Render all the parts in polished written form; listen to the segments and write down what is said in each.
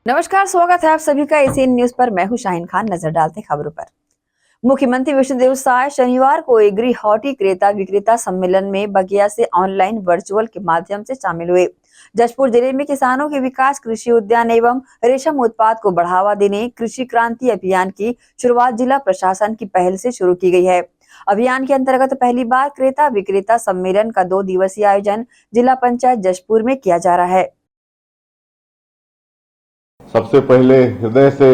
नमस्कार, स्वागत है आप सभी का एसीएन न्यूज पर। मैं हूं शाहीन खान। नजर डालते खबरों पर। मुख्यमंत्री विष्णुदेव साय शनिवार को एग्री हॉर्टी क्रेता विक्रेता सम्मेलन में बगिया से ऑनलाइन वर्चुअल के माध्यम से शामिल हुए। जशपुर जिले में किसानों के विकास, कृषि उद्यान एवं रेशम उत्पाद को बढ़ावा देने कृषि क्रांति अभियान की शुरुआत जिला प्रशासन की पहल से शुरू की गई है। अभियान के अंतर्गत पहली बार क्रेता विक्रेता सम्मेलन का 2 दिवसीय आयोजन जिला पंचायत जशपुर में किया जा रहा है। सबसे पहले हृदय से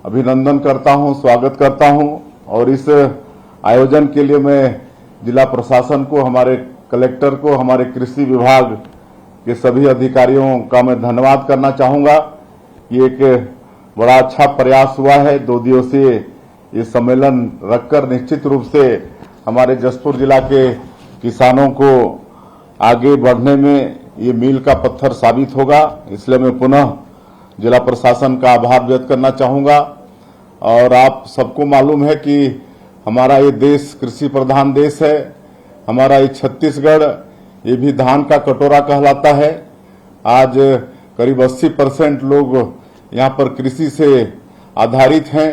अभिनंदन करता हूं, स्वागत करता हूं और इस आयोजन के लिए मैं जिला प्रशासन को, हमारे कलेक्टर को, हमारे कृषि विभाग के सभी अधिकारियों का मैं धन्यवाद करना चाहूंगा। ये एक बड़ा अच्छा प्रयास हुआ है। 2 दिवसीय ये सम्मेलन रखकर निश्चित रूप से हमारे जशपुर जिला के किसानों को आगे बढ़ने में ये मील का पत्थर साबित होगा। इसलिए मैं पुनः जिला प्रशासन का आभार व्यक्त करना चाहूंगा। और आप सबको मालूम है कि हमारा ये देश कृषि प्रधान देश है। हमारा ये छत्तीसगढ़ ये भी धान का कटोरा कहलाता है। आज करीब 80% लोग यहाँ पर कृषि से आधारित हैं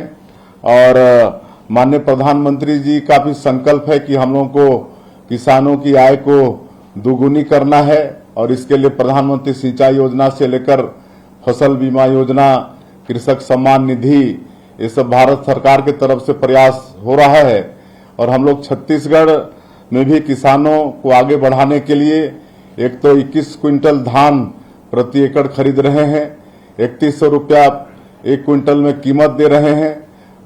और माननीय प्रधानमंत्री जी का भी संकल्प है कि हम लोगों को किसानों की आय को दोगुनी करना है और इसके लिए प्रधानमंत्री सिंचाई योजना से लेकर फसल बीमा योजना, कृषक सम्मान निधि, ये सब भारत सरकार की तरफ से प्रयास हो रहा है। और हम लोग छत्तीसगढ़ में भी किसानों को आगे बढ़ाने के लिए एक तो 21 क्विंटल धान प्रति एकड़ खरीद रहे हैं, 3100 रुपया 1 क्विंटल में कीमत दे रहे हैं,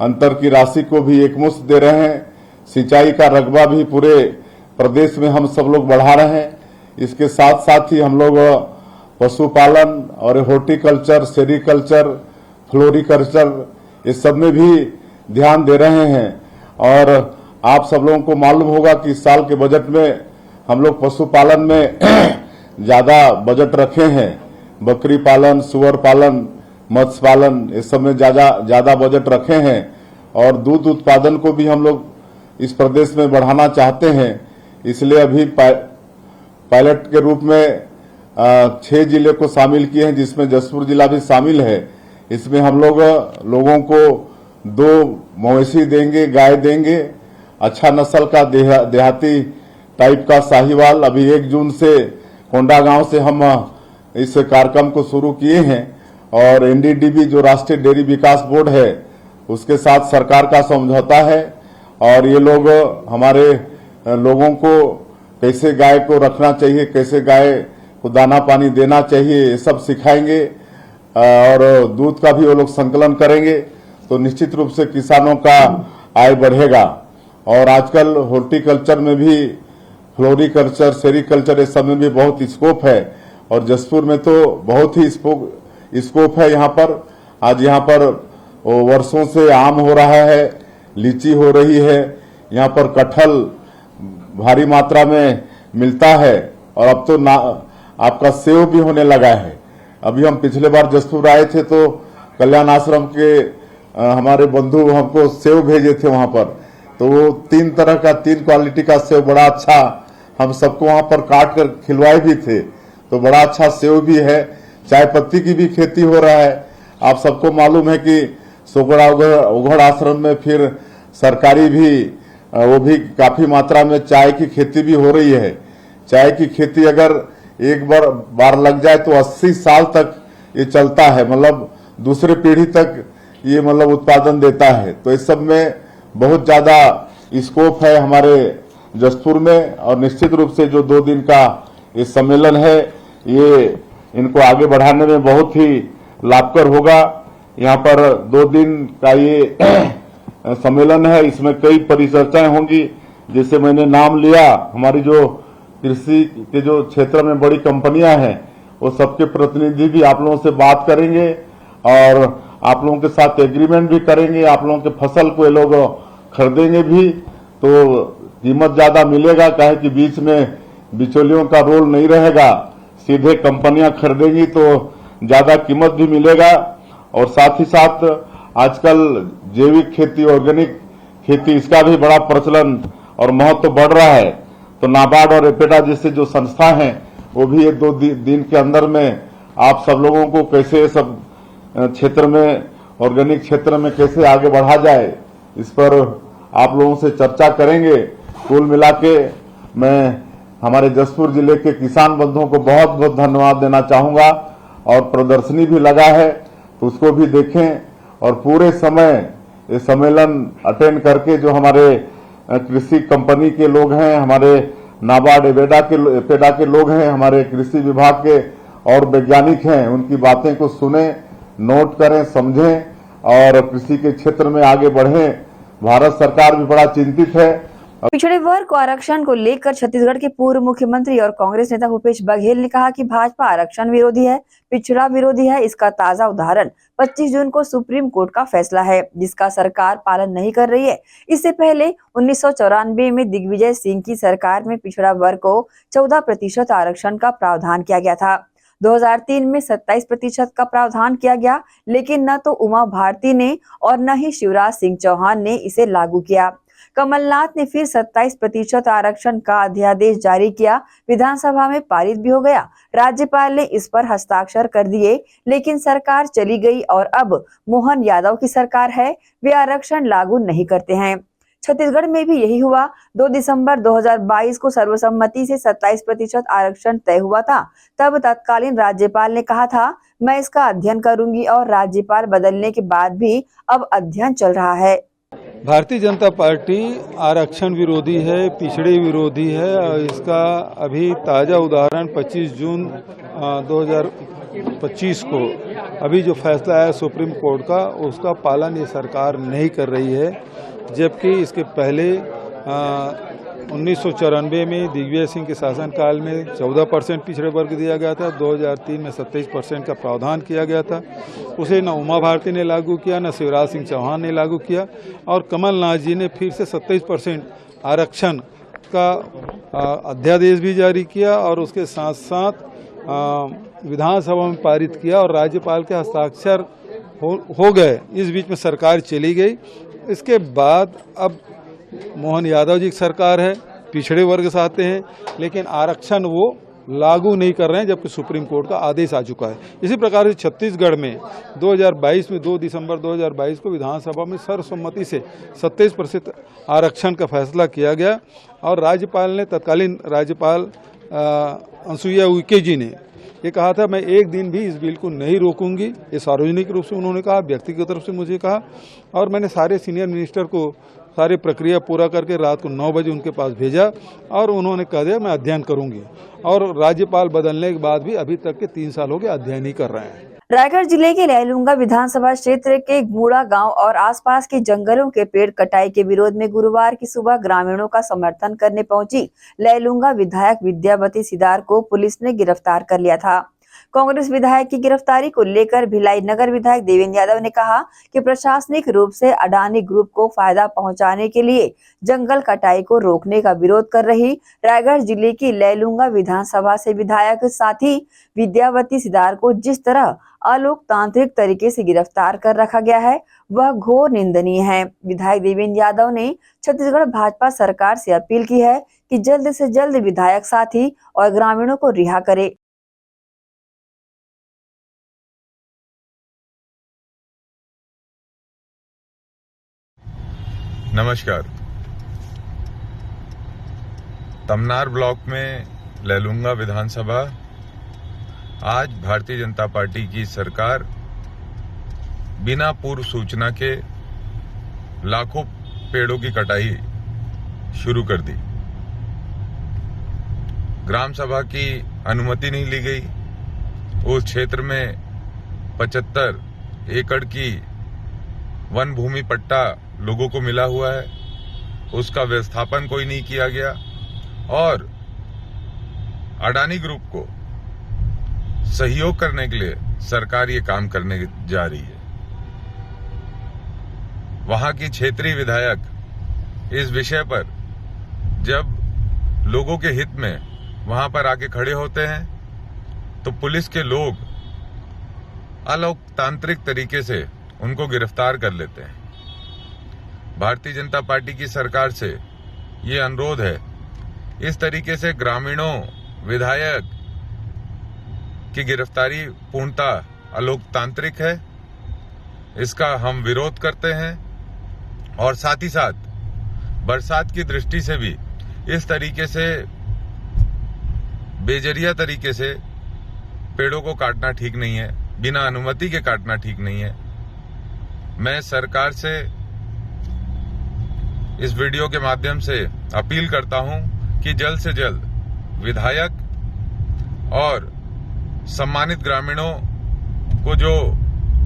अंतर की राशि को भी एकमुश्त दे रहे हैं, सिंचाई का रकबा भी पूरे प्रदेश में हम सब लोग बढ़ा रहे हैं। इसके साथ साथ ही हम लोग पशुपालन और हॉर्टिकल्चर, सेरिकल्चर, फ्लोरिकल्चर इस सब में भी ध्यान दे रहे हैं। और आप सब लोगों को मालूम होगा कि इस साल के बजट में हम लोग पशुपालन में ज्यादा बजट रखे हैं। बकरी पालन, सुअर पालन, मत्स्य पालन इस सब में ज्यादा बजट रखे हैं। और दूध उत्पादन को भी हम लोग इस प्रदेश में बढ़ाना चाहते हैं। इसलिए अभी पायलट के रूप में 6 जिले को शामिल किए हैं, जिसमें जशपुर जिला भी शामिल है। इसमें हम लोग लोगों को 2 मवेशी देंगे, गाय देंगे, अच्छा नस्ल का देहाती टाइप का साहिवाल। अभी 1 जून से कोंडागांव से हम इस कार्यक्रम को शुरू किए हैं और एनडीडीबी जो राष्ट्रीय डेयरी विकास बोर्ड है उसके साथ सरकार का समझौता है। और ये लोग हमारे लोगों को कैसे गाय को रखना चाहिए, कैसे गाय को दाना पानी देना चाहिए, ये सब सिखाएंगे और दूध का भी वो लोग संकलन करेंगे। तो निश्चित रूप से किसानों का आय बढ़ेगा। और आजकल हॉर्टिकल्चर में भी, फ्लोरिकल्चर, सेरिकल्चर इस सब में भी बहुत स्कोप है और जशपुर में तो बहुत ही स्कोप है। यहाँ पर आज यहाँ पर वर्षों से आम हो रहा है, लीची हो रही है, यहाँ पर कटहल भारी मात्रा में मिलता है और अब तो आपका सेव भी होने लगा है। अभी हम पिछले बार जशपुर आए थे तो कल्याण आश्रम के हमारे बंधु हमको सेव भेजे थे वहां पर। तो वो 3 तरह का, 3 क्वालिटी का सेव बड़ा अच्छा हम सबको वहां पर काट कर खिलवाए भी थे। तो बड़ा अच्छा सेव भी है। चाय पत्ती की भी खेती हो रहा है। आप सबको मालूम है कि सोगड़ा उघड़ आश्रम में फिर सरकारी भी वो भी काफी मात्रा में चाय की खेती भी हो रही है। चाय की खेती अगर एक बार लग जाए तो 80 साल तक ये चलता है, मतलब दूसरे पीढ़ी तक ये मतलब उत्पादन देता है। तो इस सब में बहुत ज्यादा स्कोप है हमारे जशपुर में। और निश्चित रूप से जो 2 दिन का ये सम्मेलन है ये इनको आगे बढ़ाने में बहुत ही लाभकर होगा। यहाँ पर 2 दिन का ये सम्मेलन है, इसमें कई परिचर्चाएं होंगी। जैसे मैंने नाम लिया, हमारी जो कृषि के जो क्षेत्र में बड़ी कंपनियां हैं वो सबके प्रतिनिधि भी आप लोगों से बात करेंगे और आप लोगों के साथ एग्रीमेंट भी करेंगे। आप लोगों के फसल को ये लोग खरीदेंगे भी तो कीमत ज्यादा मिलेगा, काहे कि बीच में बिचौलियों का रोल नहीं रहेगा। सीधे कंपनियां खरीदेंगी तो ज्यादा कीमत भी मिलेगा। और साथ ही साथ आजकल जैविक खेती, ऑर्गेनिक खेती, इसका भी बड़ा प्रचलन और महत्व बढ़ रहा है। तो नाबार्ड और एपेडा जैसे जो संस्था हैं वो भी 1-2 दिन के अंदर में आप सब लोगों को कैसे सब क्षेत्र में, ऑर्गेनिक क्षेत्र में कैसे आगे बढ़ा जाए, इस पर आप लोगों से चर्चा करेंगे। कुल मिला के मैं हमारे जसपुर जिले के किसान बंधुओं को बहुत बहुत धन्यवाद देना चाहूंगा। और प्रदर्शनी भी लगा है तो उसको भी देखें, और पूरे समय ये सम्मेलन अटेंड करके जो हमारे कृषि कंपनी के लोग हैं, हमारे नाबार्ड एपेडा के लोग हैं, हमारे कृषि विभाग के और वैज्ञानिक हैं, उनकी बातें को सुने, नोट करें, समझें और कृषि के क्षेत्र में आगे बढ़ें। भारत सरकार भी बड़ा चिंतित है। पिछड़े वर्ग को आरक्षण को लेकर छत्तीसगढ़ के पूर्व मुख्यमंत्री और कांग्रेस नेता भूपेश बघेल ने कहा कि भाजपा आरक्षण विरोधी है, पिछड़ा विरोधी है। इसका ताजा उदाहरण 25 जून को सुप्रीम कोर्ट का फैसला है, जिसका सरकार पालन नहीं कर रही है। इससे पहले 1994 में दिग्विजय सिंह की सरकार में पिछड़ा वर्ग को 14% आरक्षण का प्रावधान किया गया था। 2003 में 27% का प्रावधान किया गया, लेकिन न तो उमा भारती ने और न ही शिवराज सिंह चौहान ने इसे लागू किया। कमलनाथ ने फिर 27% आरक्षण का अध्यादेश जारी किया, विधानसभा में पारित भी हो गया। राज्यपाल ने इस पर हस्ताक्षर कर दिए, लेकिन सरकार चली गई और अब मोहन यादव की सरकार है, वे आरक्षण लागू नहीं करते हैं। छत्तीसगढ़ में भी यही हुआ। 2 दिसंबर 2022 को सर्वसम्मति से 27% आरक्षण तय हुआ था। तब तत्कालीन राज्यपाल ने कहा था, मैं इसका अध्ययन करूंगी, और राज्यपाल बदलने के बाद भी अब अध्ययन चल रहा है। भारतीय जनता पार्टी आरक्षण विरोधी है, पिछड़े विरोधी है, और इसका अभी ताज़ा उदाहरण 25 जून 2025 को अभी जो फैसला आया सुप्रीम कोर्ट का, उसका पालन ये सरकार नहीं कर रही है। जबकि इसके पहले 1994 में दिग्विजय सिंह के शासनकाल में 14% पिछड़े वर्ग दिया गया था, 2003 में 27% का प्रावधान किया गया था। उसे न उमा भारती ने लागू किया, न शिवराज सिंह चौहान ने लागू किया, और कमलनाथ जी ने फिर से 27% आरक्षण का अध्यादेश भी जारी किया, और उसके साथ साथ विधानसभा में पारित किया, और राज्यपाल के हस्ताक्षर हो गए। इस बीच में सरकार चली गई। इसके बाद अब मोहन यादव जी की सरकार है, पिछड़े वर्ग से आते हैं, लेकिन आरक्षण वो लागू नहीं कर रहे हैं, जबकि सुप्रीम कोर्ट का आदेश आ चुका है। इसी प्रकार से छत्तीसगढ़ में 2022 में 2 दिसंबर 2022 को विधानसभा में सर्वसम्मति से 27% आरक्षण का फैसला किया गया, और राज्यपाल ने, तत्कालीन राज्यपाल अनुसुईया उइके जी ने ये कहा था, मैं एक दिन भी इस बिल को नहीं रोकूंगी। ये सार्वजनिक रूप से उन्होंने कहा, व्यक्तिगत तरफ से मुझे कहा, और मैंने सारे सीनियर मिनिस्टर को सारी प्रक्रिया पूरा करके रात को 9 बजे उनके पास भेजा, और उन्होंने कह दिया मैं अध्ययन करूंगी। और राज्यपाल बदलने के बाद भी अभी तक के 3 साल हो गए अध्ययन ही कर रहे हैं। रायगढ़ जिले के लैलूंगा विधानसभा क्षेत्र के गूड़ा गांव और आसपास के जंगलों के पेड़ कटाई के विरोध में गुरुवार की सुबह ग्रामीणों का समर्थन करने पहुंची लैलूंगा विधायक विद्यावती सिदार को पुलिस ने गिरफ्तार कर लिया था। कांग्रेस विधायक की गिरफ्तारी को लेकर भिलाई नगर विधायक देवेंद्र यादव ने कहा कि प्रशासनिक रूप से अडानी ग्रुप को फायदा पहुंचाने के लिए जंगल कटाई को रोकने का विरोध कर रही रायगढ़ जिले की लैलूंगा विधानसभा से विधायक साथी विद्यावती सिदार को जिस तरह अलोकतांत्रिक तरीके से गिरफ्तार कर रखा गया है, वह घोर निंदनीय है। विधायक देवेंद्र यादव ने छत्तीसगढ़ भाजपा सरकार से अपील की है कि जल्द से जल्द विधायक साथी और ग्रामीणों को रिहा करे। नमस्कार। तमनार ब्लॉक में लैलूंगा विधानसभा, आज भारतीय जनता पार्टी की सरकार बिना पूर्व सूचना के लाखों पेड़ों की कटाई शुरू कर दी। ग्राम सभा की अनुमति नहीं ली गई। उस क्षेत्र में 75 एकड़ की वन भूमि पट्टा लोगों को मिला हुआ है, उसका व्यवस्थापन कोई नहीं किया गया, और अडानी ग्रुप को सहयोग करने के लिए सरकार ये काम करने जा रही है। वहां की क्षेत्रीय विधायक इस विषय पर जब लोगों के हित में वहां पर आके खड़े होते हैं, तो पुलिस के लोग अलोकतांत्रिक तरीके से उनको गिरफ्तार कर लेते हैं। भारतीय जनता पार्टी की सरकार से ये अनुरोध है, इस तरीके से ग्रामीणों, विधायक की गिरफ्तारी पूर्णतः अलोकतांत्रिक है इसका हम विरोध करते हैं और साथ ही साथ बरसात की दृष्टि से भी इस तरीके से बेजरिया तरीके से पेड़ों को काटना ठीक नहीं है, बिना अनुमति के काटना ठीक नहीं है। मैं सरकार से इस वीडियो के माध्यम से अपील करता हूं कि जल्द से जल्द विधायक और सम्मानित ग्रामीणों को जो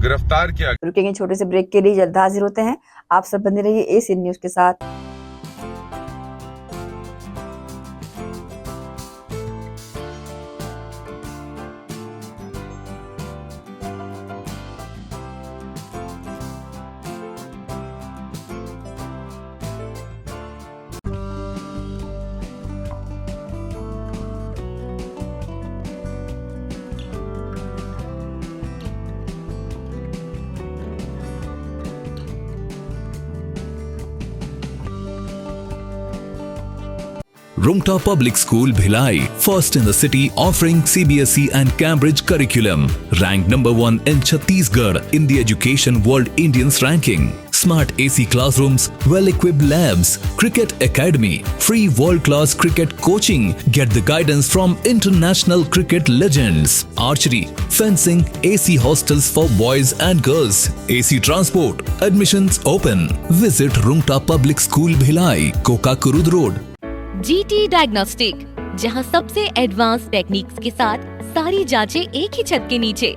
गिरफ्तार किया। रुकेंगे छोटे से ब्रेक के लिए, जल्द हाजिर होते हैं। आप सब बने रहिए एसीएन न्यूज के साथ। Rumta Public School Bhilai, first in the city offering CBSE and Cambridge curriculum. Ranked number 1 in Chhattisgarh in the Education World Indians ranking. Smart AC classrooms, well-equipped labs, cricket academy, free world-class cricket coaching. Get the guidance from international cricket legends. Archery, fencing, AC hostels for boys and girls. AC transport. Admissions open. Visit Rumta Public School Bhilai, Kokakurud Road. GT diagnostic, जहां सबसे advance techniques के साथ सारी जांचें एक ही छत के नीचे।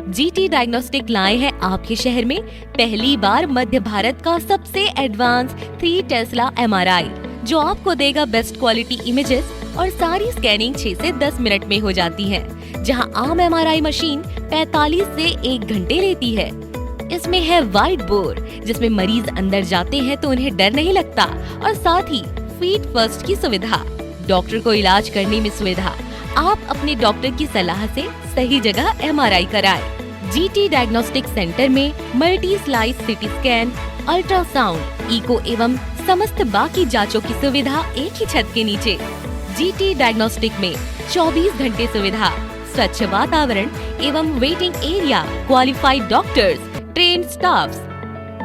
GT डायग्नोस्टिक लाए हैं आपके शहर में पहली बार मध्य भारत का सबसे एडवांस 3 टेस्ला MRI, जो आपको देगा बेस्ट क्वालिटी इमेजेस और सारी स्कैनिंग 6 से 10 मिनट में हो जाती है, जहां आम MRI मशीन 45 से 1 घंटे लेती है। इसमें है वाइट बोर, जिसमें मरीज अंदर जाते हैं तो उन्हें डर नहीं लगता, और साथ ही फीट फर्स्ट की सुविधा, डॉक्टर को इलाज करने में सुविधा। आप अपने डॉक्टर की सलाह से सही जगह MRI कराएं। GT डायग्नोस्टिक सेंटर में multi slice CT scan, ultrasound, echo एवं समस्त बाकी जांचों की सुविधा एक ही छत के नीचे। GT डायग्नोस्टिक में 24 घंटे सुविधा, स्वच्छ वातावरण एवं waiting area, qualified doctors, trained staffs.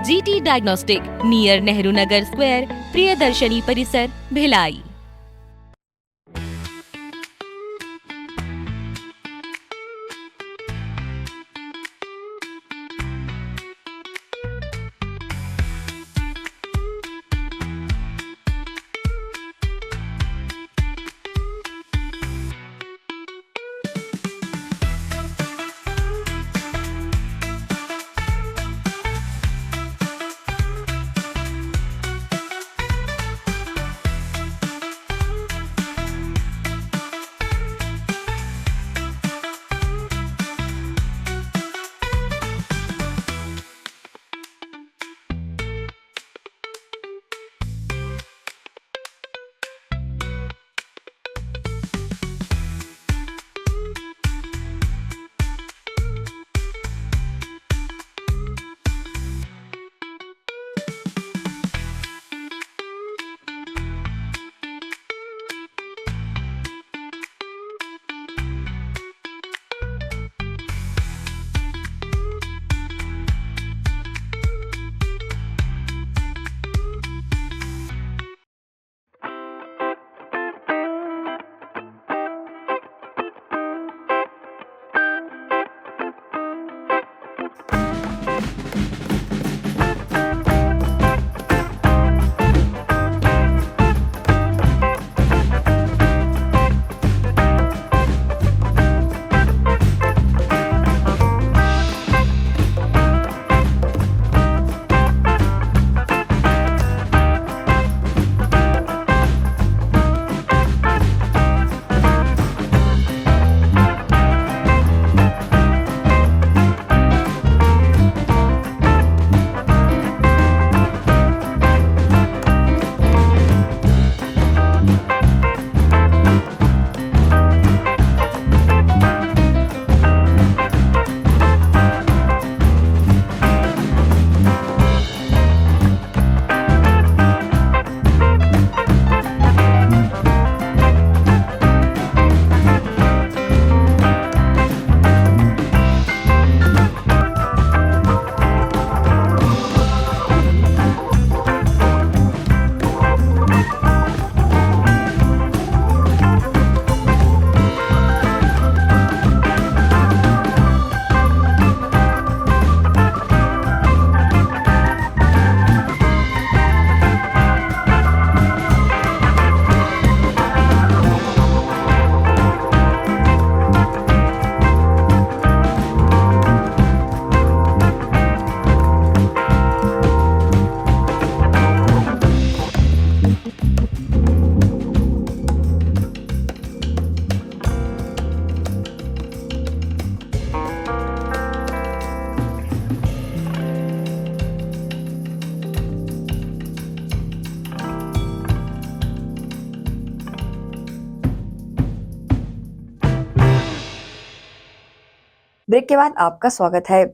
GT diagnostic, near Nehru Nagar square, Priyadarshini Parisar, Bhilai. Break के बाद आपका स्वागत है।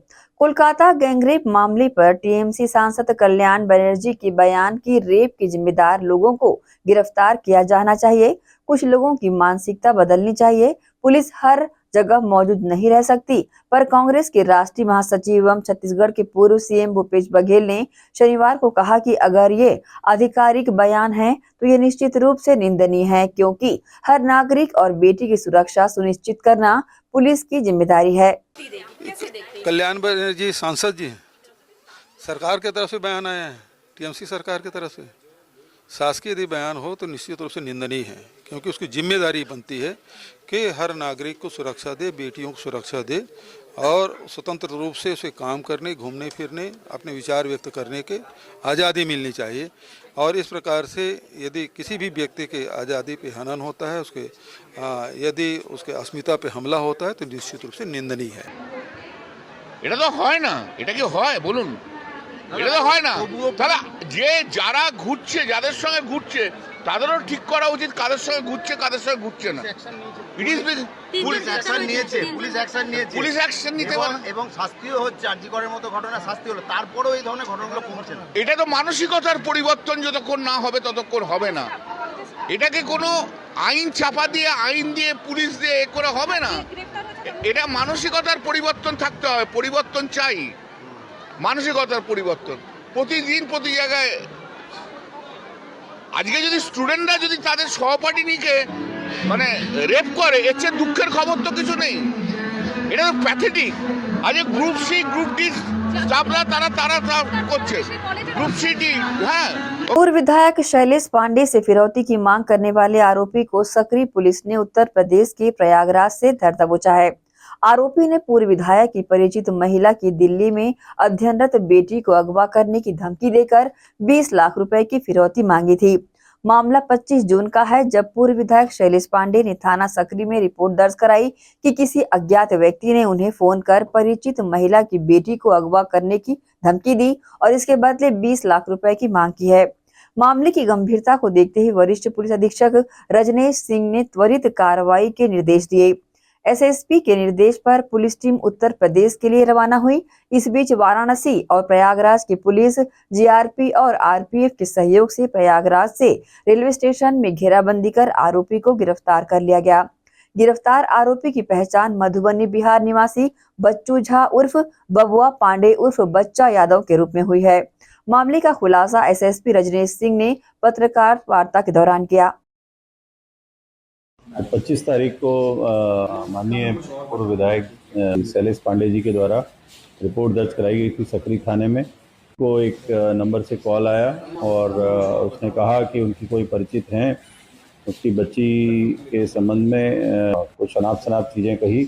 कोलकाता गैंगरेप मामले पर टीएमसी सांसद कल्याण बनर्जी के बयान की रेप के जिम्मेदार लोगों को गिरफ्तार किया जाना चाहिए। कुछ लोगों की मानसिकता बदलनी चाहिए। पुलिस हर जगह मौजूद नहीं रह सकती। पर कांग्रेस के राष्ट्रीय महासचिव एवं छत्तीसगढ़ के पूर्व सीएम भूपेश बघेल ने शनिवार को कहा कि अगर ये आधिकारिक बयान है तो ये निश्चित रूप से निंदनीय है, क्योंकि हर नागरिक और बेटी की सुरक्षा सुनिश्चित करना पुलिस की जिम्मेदारी है। कल्याण बनर्जी सांसद जी सरकार की तरफ से बयान आया है, टीएमसी सरकार की तरफ से शासकीय यदि बयान हो तो निश्चित रूप से निंदनीय है, क्योंकि उसकी जिम्मेदारी बनती है कि हर नागरिक को सुरक्षा दे, बेटियों को सुरक्षा दे और स्वतंत्र रूप से उसे काम करने, घूमने फिरने, अपने विचार व्यक्त करने के आज़ादी मिलनी चाहिए। और इस प्रकार से यदि किसी भी व्यक्ति के आज़ादी पे हनन होता है, उसके यदि उसके अस्मिता पे हमला होता है तो निश्चित रूप से निंदनीय है। এটা তো হয় না, এটা কি হয় বলুন? এটা তো হয় না। তাহলে যে যারা ঘুরছে, যাদের সঙ্গে ঘুরছে তাদেরও ঠিক করা উচিত কাদের সঙ্গে ঘুরছে কাদের সঙ্গে ঘুরছে না। ইট ইজ পুলিশ অ্যাকশন নিয়েছে, পুলিশ অ্যাকশন নিতে পারে এবং শাস্তিও হচ্ছে। আরজিকরের মতো ঘটনা শাস্তি হলো, তারপরেও এই ধরনের ঘটনাগুলো কমছে না। এটা তো মানসিকতার পরিবর্তন যতক্ষণ না হবে ততক্ষণ হবে না। এটাকে কোনো আইন চাপা দিয়ে, আইন দিয়ে, পুলিশ দিয়ে এ করে হবে না। এটা মানসিকতার পরিবর্তন থাকতে হবে, পরিবর্তন চাই, মানসিকতার পরিবর্তন প্রতিদিন প্রতি জায়গায়। আজকে যদি স্টুডেন্টরা যদি তাদের সহপাঠিনীকে মানে রেপ করে, এর চেয়ে দুঃখের খবর তো কিছু নেই। এটা তো প্যাথেটিক। আজ গ্রুপ সি গ্রুপ ডি স্টাফরা তারা করছে, গ্রুপ সি ডি। হ্যাঁ, पूर्व विधायक शैलेश पांडे से फिरौती की मांग करने वाले आरोपी को सकरी पुलिस ने उत्तर प्रदेश के प्रयागराज से धर दबोचा है। आरोपी ने पूर्व विधायक की परिचित महिला की दिल्ली में अध्ययनरत बेटी को अगवा करने की धमकी देकर 20 लाख रुपए की फिरौती मांगी थी। मामला 25 जून का है, जब पूर्व विधायक शैलेश पांडे ने थाना सकरी में रिपोर्ट दर्ज कराई कि किसी अज्ञात व्यक्ति ने उन्हें फोन कर परिचित महिला की बेटी को अगवा करने की धमकी दी और इसके बदले 20 लाख रुपए की मांग की है। मामले की गंभीरता को देखते हुए वरिष्ठ पुलिस अधीक्षक रजनेश सिंह ने त्वरित कार्रवाई के निर्देश दिए। एसएसपी के निर्देश पर पुलिस टीम उत्तर प्रदेश के लिए रवाना हुई। इस बीच वाराणसी और प्रयागराज की पुलिस जीआरपी और आरपीएफ के सहयोग से प्रयागराज से रेलवे स्टेशन में घेराबंदी कर आरोपी को गिरफ्तार कर लिया गया। गिरफ्तार आरोपी की पहचान मधुबनी बिहार निवासी बच्चू झा उर्फ बबुआ पांडे उर्फ बच्चा यादव के रूप में हुई है। मामले का खुलासा एसएसपी रजनेश सिंह ने पत्रकार वार्ता के दौरान किया। 25 तारीख को माननीय पूर्व विधायक शैलेश पांडे जी के द्वारा रिपोर्ट दर्ज कराई गई थी सकरी थाने में। को एक नंबर से कॉल आया और उसने कहा कि उनकी कोई परिचित हैं, उसकी बच्ची के संबंध में कुछ शनाब चीज़ें कही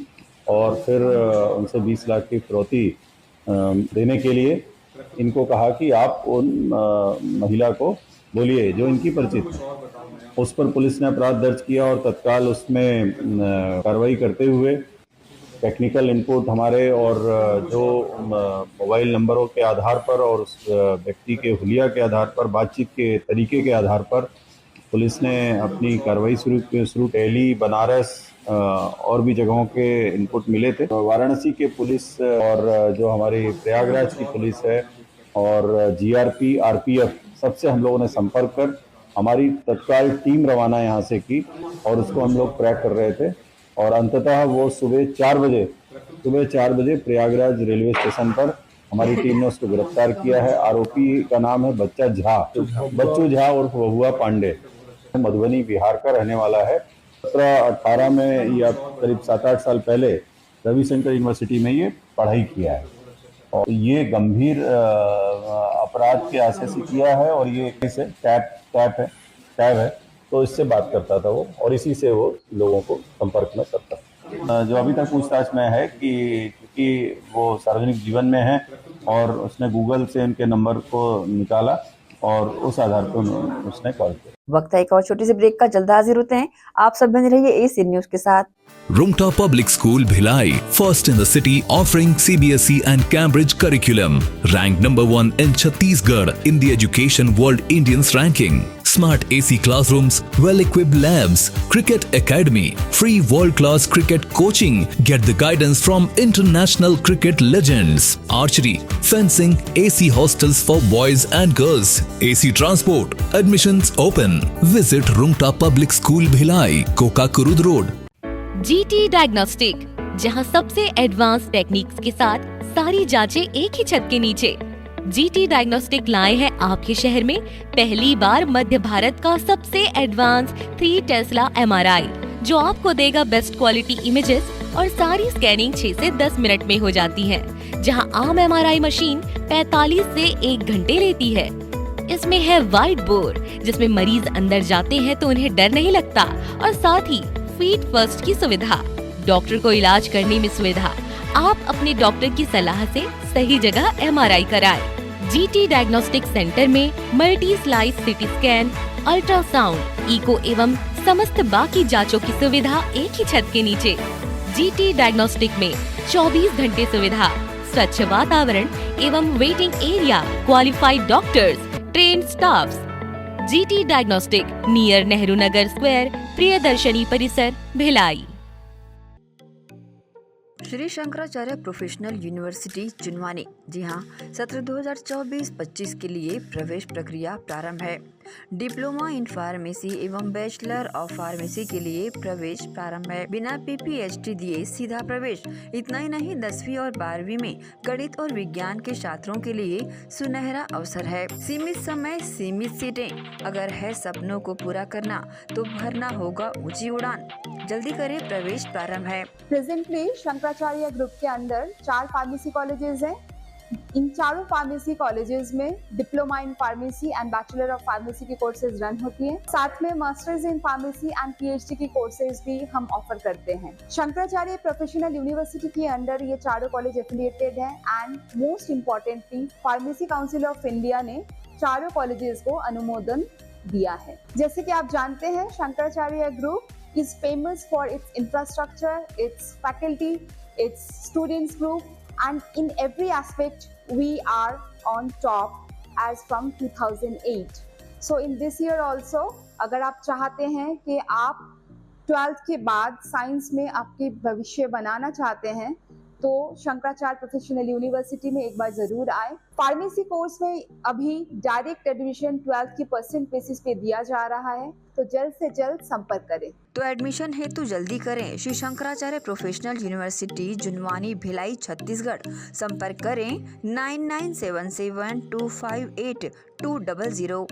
और फिर उनसे 20 लाख की फिरौती देने के लिए इनको कहा कि आप उन महिला को बोलिए जो इनकी परिचित है। उस पर पुलिस ने अपराध दर्ज किया और तत्काल उसमें कार्रवाई करते हुए टेक्निकल इनपुट हमारे और जो मोबाइल नंबरों के आधार पर और उस व्यक्ति के हुलिया के आधार पर, बातचीत के तरीके के आधार पर पुलिस ने अपनी कार्रवाई शुरू दिल्ली, बनारस और भी जगहों के इनपुट मिले थे। वाराणसी के पुलिस और जो हमारी प्रयागराज की पुलिस है और जीआरपी, आरपीएफ सबसे हम लोगों ने संपर्क कर हमारी तत्काल टीम रवाना यहाँ से की और उसको हम लोग ट्रैक कर रहे थे और अंततः वो सुबह 4 बजे प्रयागराज रेलवे स्टेशन पर हमारी टीम ने उसको गिरफ्तार किया है। आरोपी का नाम है बच्चू झा उर्फ बबुआ पांडे, मधुबनी बिहार का रहने वाला है। 17-18 में या करीब 7-8 साल पहले रविशंकर यूनिवर्सिटी में ये पढ़ाई किया है और ये गंभीर अपराध के आशय से किया है और ये कैसे टैब है तो इससे बात करता था वो और इसी से वो लोगों को संपर्क में करता था। जो अभी तक पूछताछ में है कि वो सार्वजनिक जीवन में है और उसने गूगल से उनके नंबर को निकाला और उस आधार पर उसने कॉल किया। वक्त है एक और छोटी सी ब्रेक का, जल्द हाजिर होते हैं। आप सब बने रहिए एसीएन न्यूज के साथ। Rumta Public School Bhilai, first in the city, offering CBSE and Cambridge curriculum. Ranked number 1 in Chhattisgarh in the Education World Indians ranking. Smart AC classrooms, well-equipped labs, cricket academy, free world-class cricket coaching. Get the guidance from international cricket legends. Archery, fencing, AC hostels for boys and girls, AC transport. Admissions open. Visit Rungta Public School, Bhilai, Kokakurud Road. GT diagnostic, जहां सबसे advance techniques के साथ सारी जांचें एक ही छत के नीचे। GT डायग्नोस्टिक लाए हैं आपके शहर में पहली बार मध्य भारत का सबसे एडवांस 3 टेस्ला MRI, जो आपको देगा बेस्ट क्वालिटी इमेजेस और सारी स्कैनिंग 6 से 10 मिनट में हो जाती है, जहां आम MRI मशीन 45 से 1 घंटे लेती है। इसमें है वाइट बोर, जिसमें मरीज अंदर जाते हैं तो उन्हें डर नहीं लगता, और साथ ही फीट फर्स्ट की सुविधा, डॉक्टर को इलाज करने में सुविधा। आप अपने डॉक्टर की सलाह से सही जगह MRI कराएं। GT डायग्नोस्टिक सेंटर में multi slice CT scan, ultrasound, echo एवं समस्त बाकी जांचों की सुविधा एक ही छत के नीचे। GT डायग्नोस्टिक में 24 घंटे सुविधा, स्वच्छ वातावरण एवं waiting area, qualified doctors, trained staffs. GT diagnostic near Nehru Nagar square, Priyadarshini Parisar, Bhilai. Shri Shankaracharya professional university Junwani, जी हाँ, सत्र 2024-25 के लिए प्रवेश प्रक्रिया प्रारंभ है। डिप्लोमा इन फार्मेसी एवं बैचलर ऑफ फार्मेसी के लिए प्रवेश प्रारंभ है। बिना PPHD दिए सीधा प्रवेश। इतना ही नहीं, 10वीं और 12वीं में गणित और विज्ञान के छात्रों के लिए सुनहरा अवसर है। सीमित समय, सीमित सीटें। अगर है सपनों को पूरा करना तो भरना होगा ऊंची उड़ान। जल्दी करें, प्रवेश प्रारंभ है। प्रेजेंटली शंकराचार्य ग्रुप के अंदर 4 फार्मेसी कॉलेजेस हैं। इन चारों फार्मेसी कॉलेजेस में diploma in pharmacy and bachelor of pharmacy की कोर्सेज रन होती हैं। साथ में masters in pharmacy and PhD की कोर्सेज भी हम ऑफर करते हैं। शंकराचार्य प्रोफेशनल यूनिवर्सिटी के अंदर ये चारों कॉलेज एफिलिएटेड हैं and most importantly pharmacy council of India ने चारों कॉलेजेस को अनुमोदन दिया है। जैसे कि आप जानते हैं, Shankaracharya group is famous for its infrastructure, its faculty, its students group, and in every aspect we are on top as from 2008. So in this year also, अगर आप चाहते हैं कि आप 12th के बाद साइंस में आपके भविष्य बनाना चाहते हैं, तो शंकराचार्य प्रोफेशनल यूनिवर्सिटी में एक बार जरूर आए। फार्मेसी कोर्स में अभी डायरेक्ट एडमिशन 12th की % बेसिस पे दिया जा रहा है, तो जल्द से जल्द संपर्क करें। तो एडमिशन हेतु जल्दी करें। Shri Shankaracharya professional university Junwani, Bhilai, Chhattisgarh. संपर्क करें 9977258200।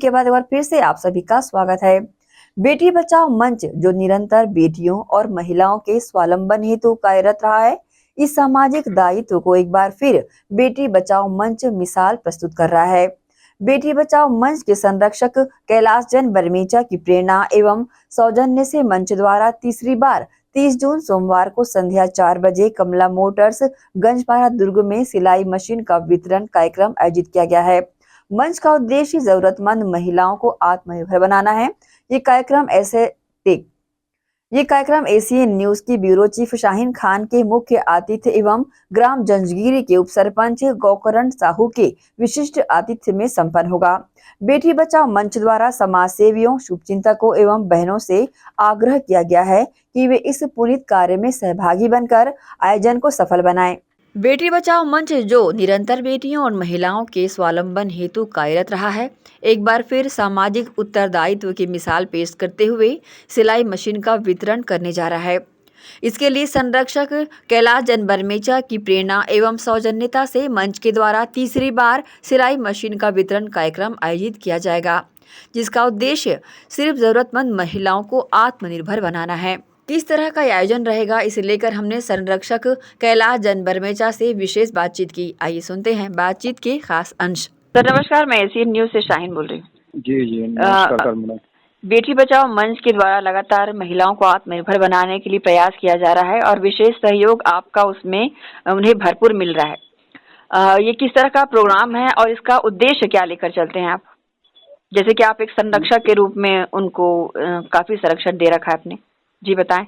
के बाद एक बार फिर से आप सभी का स्वागत है। बेटी बचाओ मंच जो निरंतर बेटियों और महिलाओं के स्वावलंबन हेतु कार्यरत रहा है, इस सामाजिक दायित्व को एक बार फिर बेटी बचाओ मंच मिसाल प्रस्तुत कर रहा है। बेटी बचाओ मंच के संरक्षक कैलाश जैन बरमेचा की प्रेरणा एवं सौजन्य से मंच द्वारा तीसरी बार 30 जून सोमवार को संध्या 4 बजे कमला मोटर्स गंजपारा दुर्ग में सिलाई मशीन का वितरण कार्यक्रम आयोजित किया गया है। मंच का उद्देश्य जरूरतमंद महिलाओं को आत्मनिर्भर बनाना है। ये कार्यक्रम एसीएन न्यूज की ब्यूरो चीफ शाहीन खान के मुख्य आतिथ्य एवं ग्राम जंजगिरी के उप सरपंच गौकरण साहू के विशिष्ट आतिथ्य में संपन्न होगा। बेटी बचाओ मंच द्वारा समाज सेवियों, शुभचिंतकों एवं बहनों से आग्रह किया गया है कि वे इस पुनीत कार्य में सहभागी बनकर आयोजन को सफल बनाएं। बेटी बचाओ मंच जो निरंतर बेटियों और महिलाओं के स्वावलंबन हेतु कार्यरत रहा है, एक बार फिर सामाजिक उत्तरदायित्व की मिसाल पेश करते हुए सिलाई मशीन का वितरण करने जा रहा है। इसके लिए संरक्षक कैलाश जैन बरमेचा की प्रेरणा एवं सौजन्यता से मंच के द्वारा तीसरी बार सिलाई मशीन का वितरण कार्यक्रम आयोजित किया जाएगा, जिसका उद्देश्य सिर्फ जरूरतमंद महिलाओं को आत्मनिर्भर बनाना है। किस तरह का आयोजन रहेगा, इसे लेकर हमने संरक्षक कैलाश जैन बरमेचा से विशेष बातचीत की। आइए सुनते हैं बातचीत के खास अंश। सर नमस्कार, मैं एसीएन न्यूज से शाहीन बोल रही हूँ। जी नमस्कार मैडम। बेटी बचाओ मंच के द्वारा लगातार महिलाओं को आत्मनिर्भर बनाने के लिए प्रयास किया जा रहा है और विशेष सहयोग आपका उसमें उन्हें भरपूर मिल रहा है। ये किस तरह का प्रोग्राम है और इसका उद्देश्य क्या लेकर चलते हैं आप? जैसे कि आप एक संरक्षक के रूप में उनको काफी संरक्षण दे रखा है आपने, जी बताएं।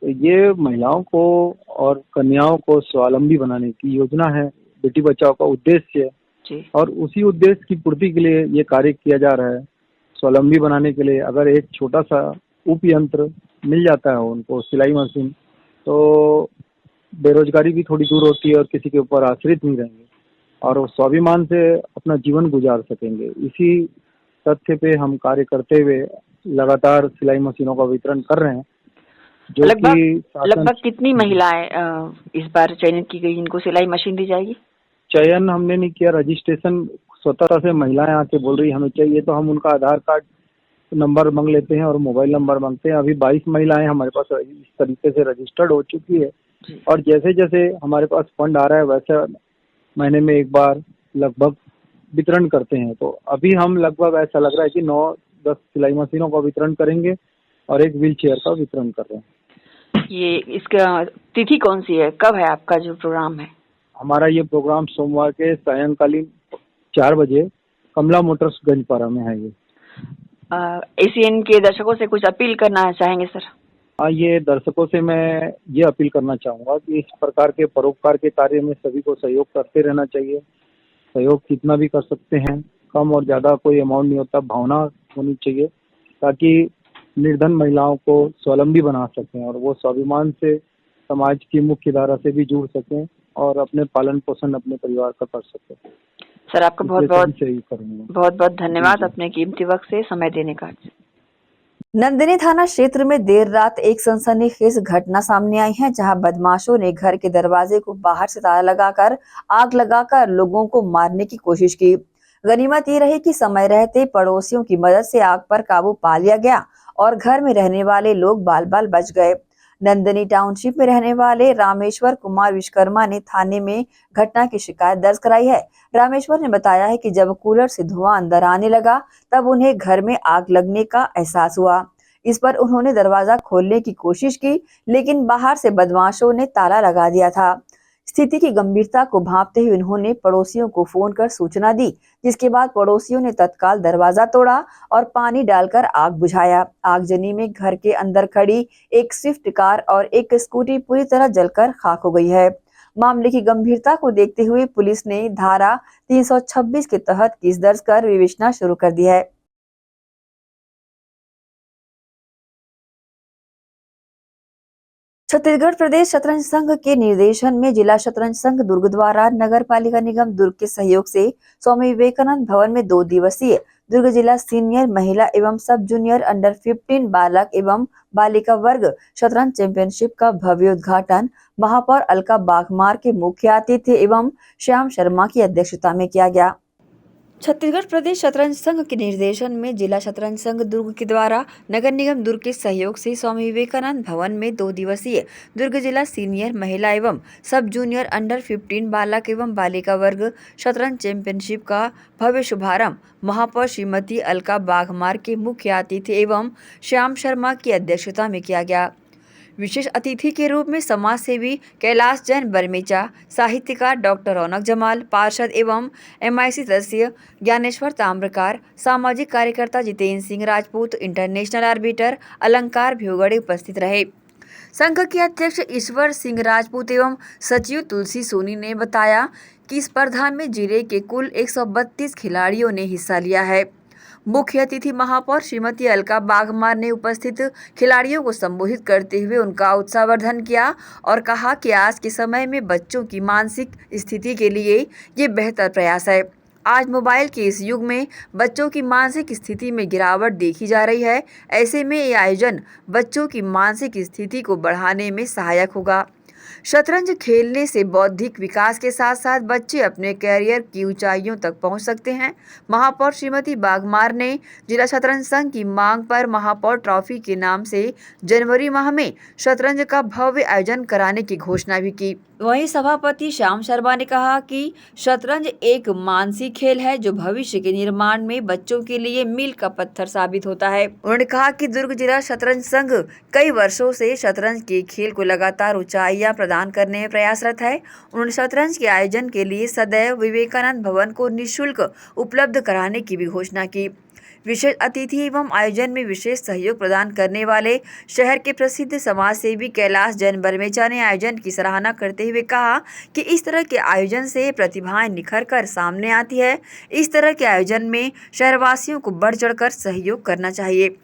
ये महिलाओं को और कन्याओं को स्वावलंबी बनाने की योजना है, बेटी बचाओ का उद्देश्य जी। और उसी उद्देश्य की पूर्ति के लिए ये कार्य किया जा रहा है। स्वावलंबी बनाने के लिए अगर एक छोटा सा उपयंत्र मिल जाता है उनको, सिलाई मशीन, तो बेरोजगारी भी थोड़ी दूर होती है और किसी के ऊपर आश्रित नहीं रहेंगे और वो स्वाभिमान से अपना जीवन गुजार सकेंगे। इसी तथ्य पे हम कार्य करते हुए लगातार सिलाई मशीनों का वितरण कर रहे हैं। जो लगभग कितनी महिलाएं इस बार चयनित की गई, इनको सिलाई मशीन दी जाएगी? चयन हमने नहीं किया, रजिस्ट्रेशन स्वतः से महिलाएं आके बोल रही हमें चाहिए, तो हम उनका आधार कार्ड नंबर मांग लेते हैं और मोबाइल नंबर मांगते हैं। अभी 22 महिलाएं हमारे पास इस तरीके से रजिस्टर्ड हो चुकी है और जैसे जैसे हमारे पास फंड आ रहा है वैसे महीने में एक बार लगभग वितरण करते हैं। तो अभी हम लगभग ऐसा लग रहा है कि 9-10 सिलाई मशीनों का वितरण करेंगे और एक व्हील चेयर का वितरण कर रहे हैं। ये इसका तिथि कौन सी है, कब है आपका जो प्रोग्राम है? हमारा ये प्रोग्राम सोमवार के सायंकालीन 4 बजे कमला मोटर्स गंजपारा में है। ये एसीएन के दर्शकों से कुछ अपील करना चाहेंगे सर? ये दर्शकों से मैं ये अपील करना चाहूँगा कि इस प्रकार के परोपकार के कार्य में सभी को सहयोग करते रहना चाहिए। सहयोग कितना भी कर सकते हैं, कम और ज़्यादा कोई अमाउंट नहीं होता, भावना होनी चाहिए ताकि निर्धन महिलाओं को स्वावलंबी बना सकें और वो स्वाभिमान से समाज की मुख्य धारा से भी जुड़ सकें और अपने पालन पोषण अपने परिवार का कर सकें। सर आपका बहुत बहुत धन्यवाद अपने कीमती वक्त से समय देने का। नंदिनी थाना क्षेत्र में देर रात एक सनसनीखेज घटना सामने आई है, जहां बदमाशों ने घर के दरवाजे को बाहर से ताला लगाकर आग लगाकर लोगों को मारने की कोशिश की। गनीमत ये रही कि समय रहते पड़ोसियों की मदद से आग पर काबू पा लिया गया और घर में रहने वाले लोग बाल बाल बच गए। नंदिनी टाउनशिप में रहने वाले रामेश्वर कुमार विश्वकर्मा ने थाने में घटना की शिकायत दर्ज कराई है। रामेश्वर ने बताया है कि जब कूलर से धुआं अंदर आने लगा तब उन्हें घर में आग लगने का एहसास हुआ। इस पर उन्होंने दरवाजा खोलने की कोशिश की, लेकिन बाहर से बदमाशों ने ताला लगा दिया था। स्थिति की गंभीरता को भांपते हुए उन्होंने पड़ोसियों को फोन कर सूचना दी, जिसके बाद पड़ोसियों ने तत्काल दरवाजा तोड़ा और पानी डालकर आग बुझाया। आगजनी में घर के अंदर खड़ी एक स्विफ्ट कार और एक स्कूटी पूरी तरह जलकर खाक हो गई है। मामले की गंभीरता को देखते हुए पुलिस ने धारा 326 के तहत केस दर्ज कर विवेचना शुरू कर दी है। छत्तीसगढ़ प्रदेश शतरंज संघ के निर्देशन में जिला शतरंज संघ दुर्ग द्वारा नगर पालिका निगम दुर्ग के सहयोग से स्वामी विवेकानंद भवन में 2 दिवसीय दुर्ग जिला सीनियर महिला एवं सब जूनियर अंडर 15 बालक एवं बालिका वर्ग शतरंज चैंपियनशिप का भव्य उद्घाटन महापौर अलका बागमार के मुख्य अतिथि एवं श्याम शर्मा की अध्यक्षता में किया गया। छत्तीसगढ़ प्रदेश शतरंज संघ के निर्देशन में जिला शतरंज संघ दुर्ग के द्वारा नगर निगम दुर्ग के सहयोग से स्वामी विवेकानंद भवन में 2 दिवसीय दुर्ग जिला सीनियर महिला एवं सब जूनियर अंडर 15 बालक एवं बालिका वर्ग शतरंज चैंपियनशिप का भव्य शुभारंभ महापौर श्रीमती अलका बाघमार के मुख्य अतिथि एवं श्याम शर्मा की अध्यक्षता में किया गया। विशेष अतिथि के रूप में समाज सेवी कैलाश जैन बरमेचा, साहित्यकार डॉक्टर रौनक जमाल, पार्षद एवं MIC सदस्य ज्ञानेश्वर ताम्रकार, सामाजिक कार्यकर्ता जितेंद्र सिंह राजपूत, इंटरनेशनल आर्बिटर अलंकार भ्योगड़े उपस्थित रहे। संघ के अध्यक्ष ईश्वर सिंह राजपूत एवं सचिव तुलसी सोनी ने बताया कि स्पर्धा में जिले के कुल 132 खिलाड़ियों ने हिस्सा लिया है। मुख्य अतिथि महापौर श्रीमती अलका बाघमार ने उपस्थित खिलाड़ियों को संबोधित करते हुए उनका उत्साहवर्धन किया और कहा कि आज के समय में बच्चों की मानसिक स्थिति के लिए ये बेहतर प्रयास है। आज मोबाइल के इस युग में बच्चों की मानसिक स्थिति में गिरावट देखी जा रही है। ऐसे में ये आयोजन बच्चों की मानसिक स्थिति को बढ़ाने में सहायक होगा। शतरंज खेलने से बौद्धिक विकास के साथ साथ बच्चे अपने कैरियर की ऊंचाइयों तक पहुंच सकते हैं। महापौर श्रीमती बाघमार ने जिला शतरंज संघ की मांग पर महापौर ट्रॉफी के नाम से जनवरी माह में शतरंज का भव्य आयोजन कराने की घोषणा भी की। वहीं सभापति श्याम शर्मा ने कहा कि शतरंज एक मानसिक खेल है जो भविष्य के निर्माण में बच्चों के लिए मील का पत्थर साबित होता है। उन्होंने कहा कि दुर्ग जिला शतरंज संघ कई वर्षों से शतरंज के खेल को लगातार ऊंचाइयां प्रदान करने में प्रयासरत है। उन्होंने शतरंज के आयोजन के लिए सदैव विवेकानंद भवन को निःशुल्क उपलब्ध कराने की भी घोषणा की। विशेष अतिथि एवं आयोजन में विशेष सहयोग प्रदान करने वाले शहर के प्रसिद्ध समाज सेवी कैलाश जैन बरमेचा ने आयोजन की सराहना करते हुए कहा कि इस तरह के आयोजन से प्रतिभाएं निखर कर सामने आती है। इस तरह के आयोजन में शहरवासियों को बढ़ चढ़कर सहयोग करना चाहिए।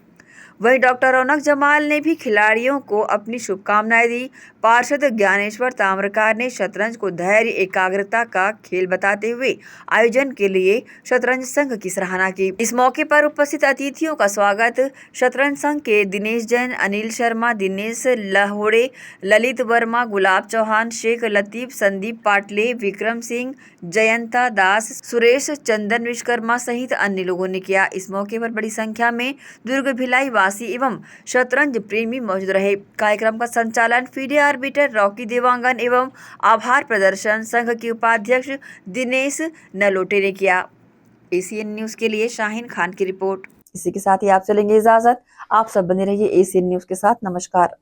वहीं डॉक्टर रौनक जमाल ने भी खिलाड़ियों को अपनी शुभकामनाएं दी। पार्षद ज्ञानेश्वर ताम्रकार ने शतरंज को धैर्य एकाग्रता का खेल बताते हुए आयोजन के लिए शतरंज संघ की सराहना की। इस मौके पर उपस्थित अतिथियों का स्वागत शतरंज संघ के दिनेश जैन, अनिल शर्मा, दिनेश लहोड़े, ललित वर्मा, गुलाब चौहान, शेख लतीफ, संदीप पाटले, विक्रम सिंह, जयंता दास, सुरेश चंदन विश्वकर्मा सहित अन्य लोगों ने किया। इस मौके पर बड़ी संख्या में दुर्ग भिलाई वासी एवं शतरंज प्रेमी मौजूद रहे। कार्यक्रम का संचालन फीडे आर्बिटर रॉकी देवांगन एवं आभार प्रदर्शन संघ के उपाध्यक्ष दिनेश नलोटे ने किया। ACN न्यूज के लिए शाहीन खान की रिपोर्ट। इसी के साथ ही आप चलेंगे इजाजत। आप सब बने रहिए ACN न्यूज के साथ। नमस्कार।